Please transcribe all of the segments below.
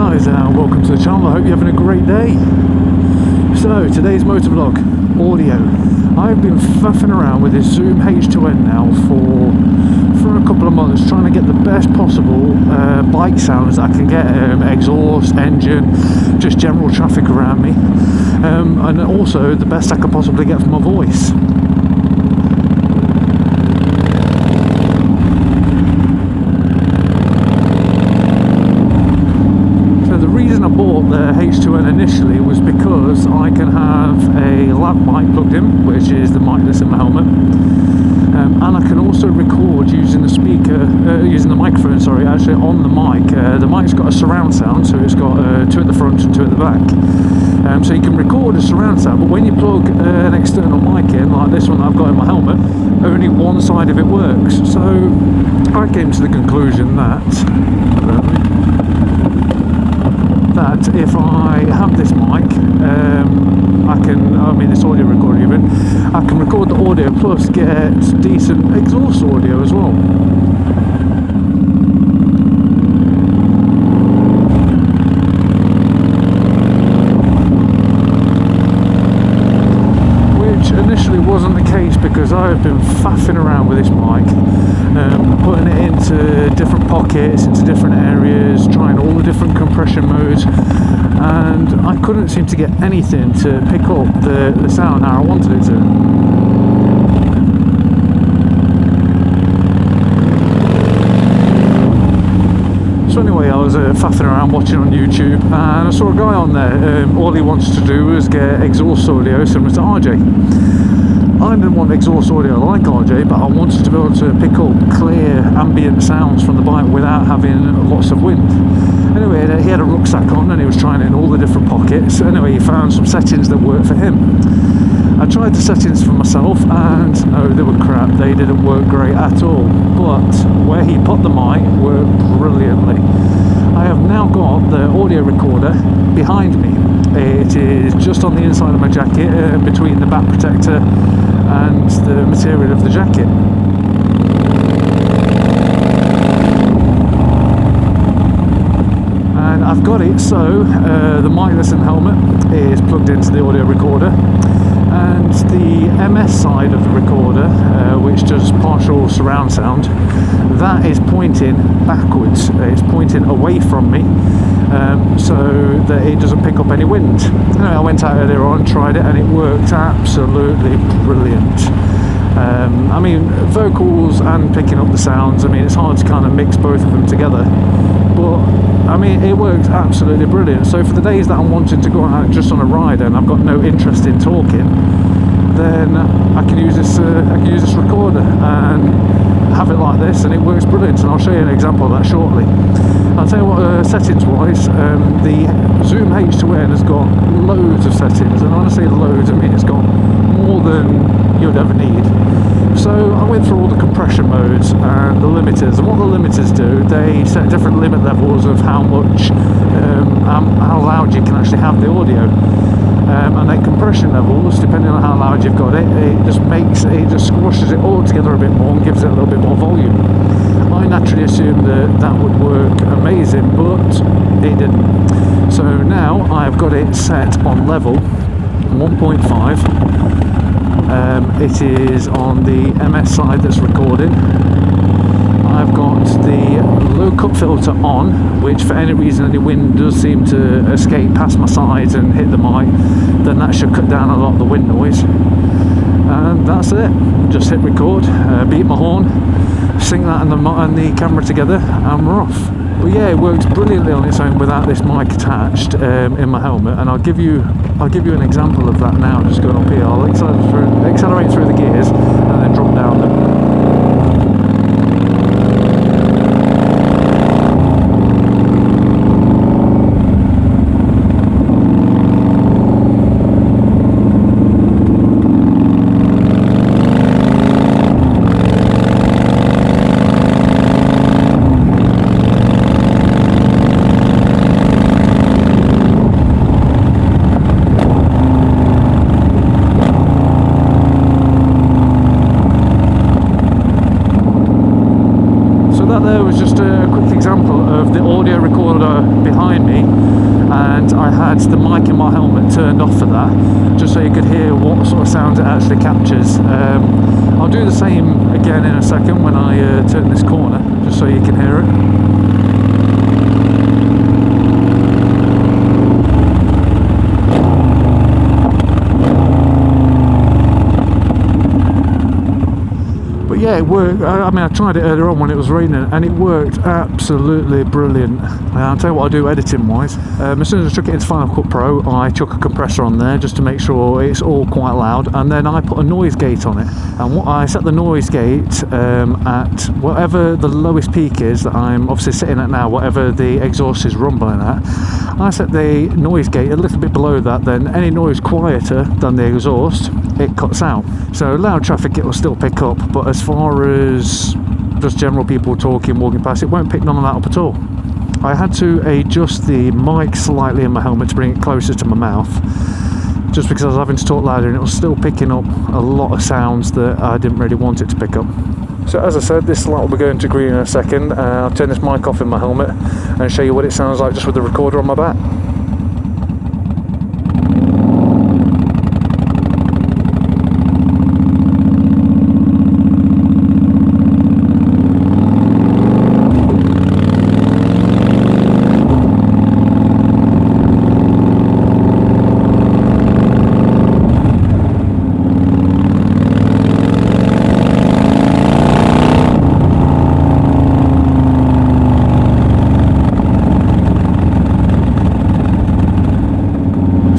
guys, welcome to the channel. I hope you're having a great day. So today's motovlog audio. I've been faffing around with this Zoom H2N now for a couple of months, trying to get the best possible bike sounds I can get, exhaust, engine, just general traffic around me, and also the best I can possibly get from my voice. The H2N initially was because I can have a lav mic plugged in, which is the mic that's in my helmet, and I can also record using the speaker, using the microphone, sorry, actually on the mic. The mic's got a surround sound, so it's got two at the front and two at the back, so you can record a surround sound, but when you plug an external mic in, like this one that I've got in my helmet, only one side of it works. So I came to the conclusion that if I have this mic, this audio recorder even, I can record the audio plus get decent exhaust audio as well. Which initially wasn't the case because I have been faffing around with this mic, putting it into different pockets, into different areas, trying all the different compression modes, and I couldn't seem to get anything to pick up the sound how I wanted it to. So anyway, I was faffing around watching on YouTube, and I saw a guy on there. All he wants to do is get exhaust audio similar to RJ. I didn't want exhaust audio like RJ, but I wanted to be able to pick up clear ambient sounds from the bike without having lots of wind. Anyway, he had a rucksack on and he was trying it in all the different pockets. Anyway, he found some settings that worked for him. I tried the settings for myself and no, they were crap. They didn't work great at all. But where he put the mic worked brilliantly. I have now got the audio recorder behind me. It is just on the inside of my jacket, between the back protector and the material of the jacket. And I've got it so the mic that's in the helmet is plugged into the audio recorder, and the MS side of the recorder, which does partial surround sound, that is pointing backwards. It's pointing away from me, so that it doesn't pick up any wind. Anyway, I went out earlier on, tried it, and it worked absolutely brilliant. Vocals and picking up the sounds, it's hard to kind of mix both of them together, but it works absolutely brilliant. So for the days that I'm wanting to go out just on a ride and I've got no interest in talking, then I can use this recorder and have it like this, and it works brilliant. And I'll show you an example of that shortly. I'll tell you what, settings wise, the Zoom H2N has got loads of settings, and when I say loads, it's got more than you'd ever need. So I went through all the compression modes and the limiters, and what the limiters do, they set different limit levels of how much, how loud you can actually have the audio, and then compression levels, depending on how loud you've got it, it just squashes it all together a bit more and gives it a little bit more volume. I naturally assumed that would work amazing, but it didn't. So now I've got it set on level 1.5. It is on the MS side that's recording. I've got the low cut filter on, which for any reason any wind does seem to escape past my sides and hit the mic, then that should cut down a lot of the wind noise. And that's it. Just hit record, beat my horn, sync that and the camera together, and we're off. But yeah, it works brilliantly on its own without this mic attached in my helmet, and I'll give you an example of that now. Just going up here, I'll accelerate through the gears and then drop down them. there was just a quick example of the audio recorder behind me, and I had the mic in my helmet turned off for that, just so you could hear what sort of sounds it actually captures. I'll do the same again in a second when I turn this corner, just so you can hear it. Yeah, it worked. I mean, I tried it earlier on when it was raining, and it worked absolutely brilliant. I'll tell you what I do editing wise. As soon as I took it into Final Cut Pro, I took a compressor on there just to make sure it's all quite loud, and then I put a noise gate on it. And what I set the noise gate at whatever the lowest peak is that I'm obviously sitting at now, whatever the exhaust is rumbling at. I set the noise gate a little bit below that, then any noise quieter than the exhaust, it cuts out. So loud traffic it will still pick up, but as far as just general people talking, walking past, it won't pick none of that up at all. I had to adjust the mic slightly in my helmet to bring it closer to my mouth, just because I was having to talk louder and it was still picking up a lot of sounds that I didn't really want it to pick up. So as I said, this light will be going to green in a second. I'll turn this mic off in my helmet and show you what it sounds like just with the recorder on my back.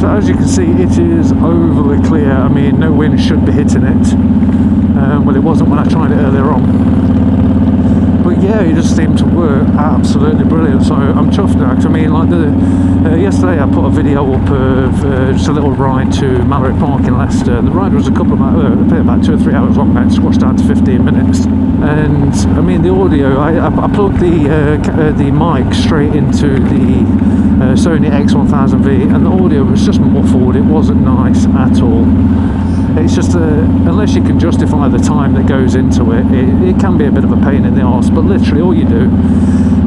As you can see, it is overly clear. I mean, no wind should be hitting it. Well, it wasn't when I tried it earlier on. But yeah, it just seemed to work absolutely brilliant. So I'm chuffed now. I mean, like yesterday I put a video up of just a little ride to Mallory Park in Leicester. The ride was a couple of about 2 or 3 hours long, about squashed down to 15 minutes. And I mean, the audio, I plugged the mic straight into the Sony X1000V, and the audio was just muffled. It wasn't nice at all. It's just unless you can justify the time that goes into it, it can be a bit of a pain in the arse. But literally all you do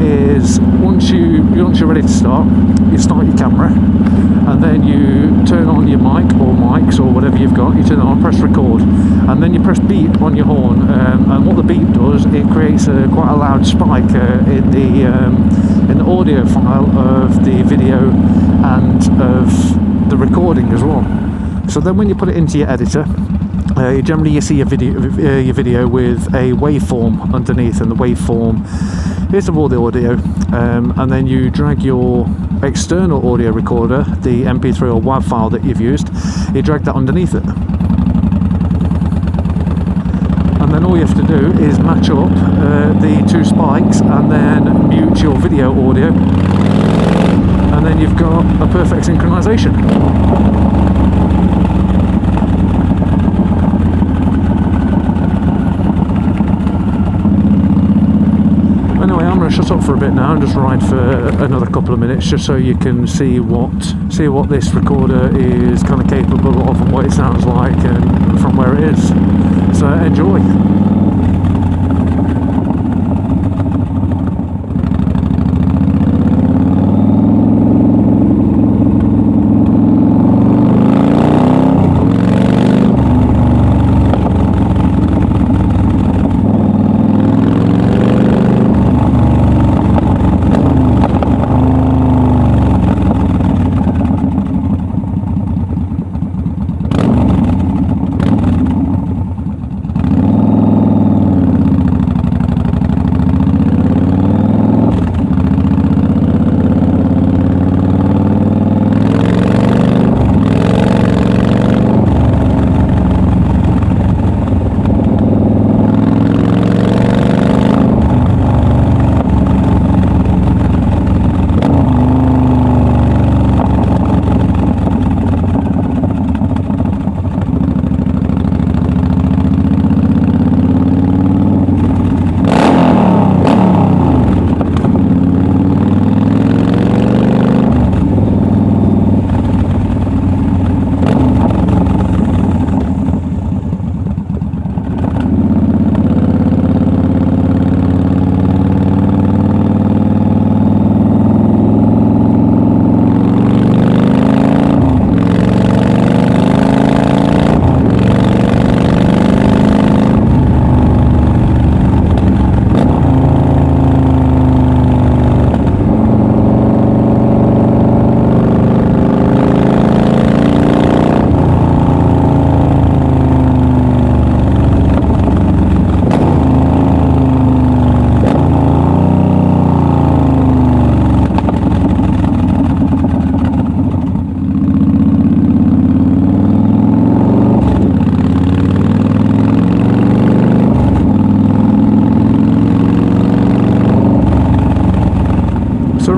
is once you're ready to start, you start your camera, and then you turn on your mic or mics or whatever you've got. You turn it on, press record, and then you press beep on your horn. And what the beep does, it creates quite a loud spike in the audio file of the video and of the recording as well. So then when you put it into your editor, generally you see your video with a waveform underneath, and the waveform is of all the audio, and then you drag your external audio recorder, the MP3 or WAV file that you've used, you drag that underneath it. And then all you have to do is match up the two spikes and then mute your video audio, and then you've got a perfect synchronization. Anyway, I'm going to shut up for a bit now and just ride for another couple of minutes, just so you can see what this recorder is kind of capable of and what it sounds like and from where it is. So enjoy.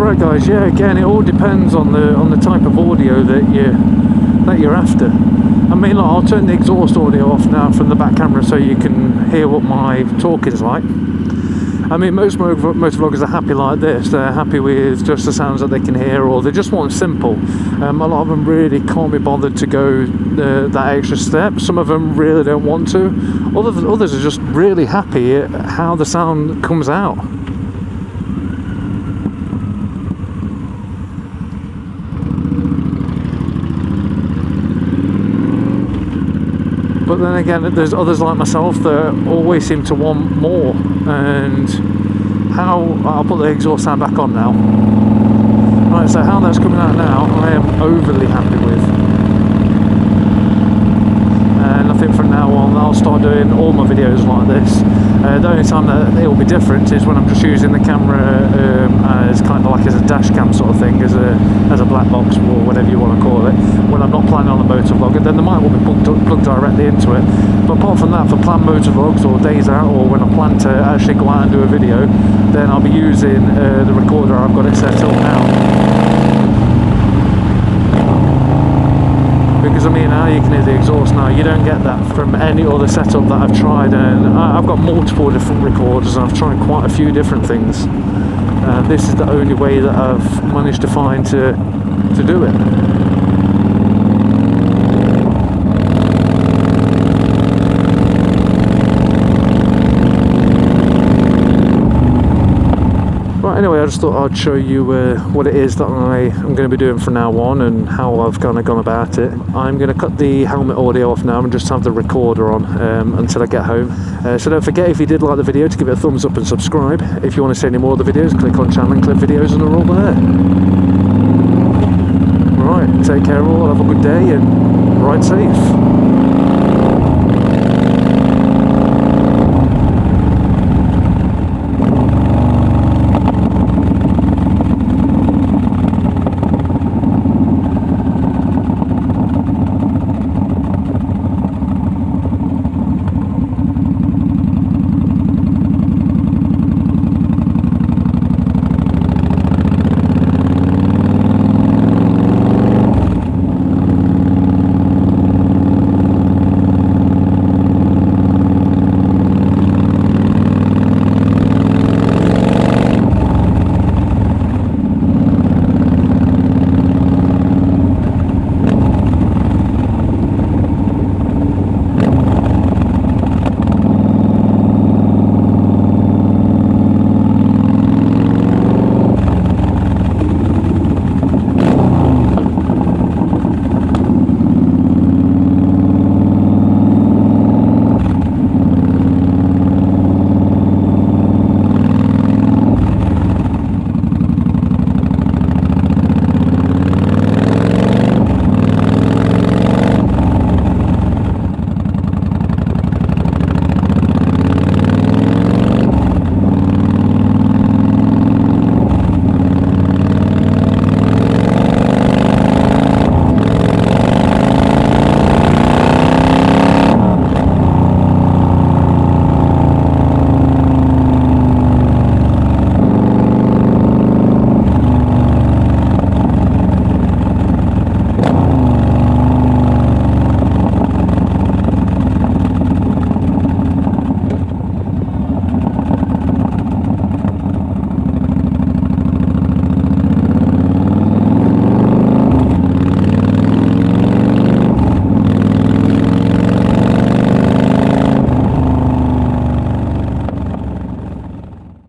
right, guys. Yeah, again, it all depends on the type of audio that you're after. I mean, look, I'll turn the exhaust audio off now from the back camera so you can hear what my talk is like. I mean, most vloggers are happy like this. They're happy with just the sounds that they can hear, or they just want simple. A lot of them really can't be bothered to go that extra step. Some of them really don't want to. Others are just really happy at how the sound comes out. But then again, there's others like myself that always seem to want more. And I'll put the exhaust sound back on now. Right, so how that's coming out now, I am overly happy with. And I think from now on, I'll start doing all my videos like this. The only time that it will be different is when I'm just using the camera as kind of like as a dash cam sort of thing, as a black box or whatever you want to call it. When I'm not planning on a motor vlog, and then the mic will be plugged directly into it. But apart from that, for planned motor vlogs or days out, or when I plan to actually go out and do a video, then I'll be using the recorder. I've got it set up now. Because I mean, now you can hear the exhaust now. You don't get that from any other setup that I've tried, and I've got multiple different recorders and I've tried quite a few different things. This is the only way that I've managed to find to do it. Anyway, I just thought I'd show you what it is that I'm going to be doing from now on and how I've kind of gone about it. I'm going to cut the helmet audio off now and just have the recorder on until I get home. So don't forget, if you did like the video, to give it a thumbs up and subscribe. If you want to see any more of the videos, click on channel and click videos and they're all there. Right, take care all, have a good day and ride safe.